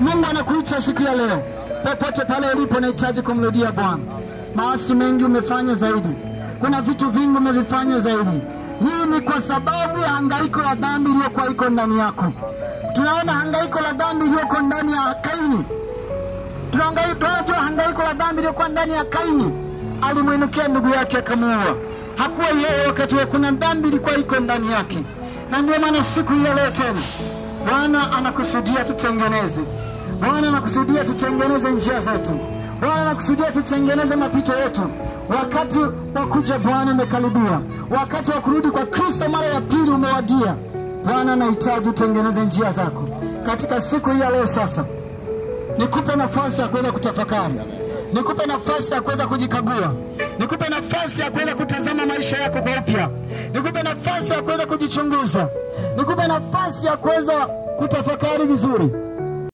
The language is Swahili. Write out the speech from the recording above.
Mungu anakuita siku ya leo. Popote pale ulipo unahitaji kumrudia Bwana. Maasi mengi umefanya zaidi. Kuna vitu vingi umevifanya zaidi. Hii ni kwa sababu ya hangaiko la dhambi iliyokuwa iko ndani yako. Tunaona hangaiko la dhambi iliyoko ndani ya Kaini. Tunaona hangaiko la dhambi iliyokuwa ndani ya Kaini. Alimwinukia ndugu yake akamuua. Hakuwa yeye wakati wa kuna dhambi ilikuwa iko ndani yake. Na ndio maana siku hii leo tena Bwana anakusudia tutengeneze. Bwana anakusudia tutengeneze njia zetu. Bwana anakusudia tutengeneze mapito yetu. Wakati wa kuja Bwana umekaribia. Wakati wa kurudi kwa Kristo mara ya pili umewadia. Bwana anahitaji utengeneze njia zako. Katika siku hii leo sasa, nikupe nafasi ya kuweza kutafakari. Nikupe nafasi ya kuweza kujikagua. Nikupe nafasi ya kuweza kutazama maisha yako kwa upya. Nikupe nafasi ya kuweza kujichunguza. Nikupe nafasi ya kuweza kutafakari vizuri.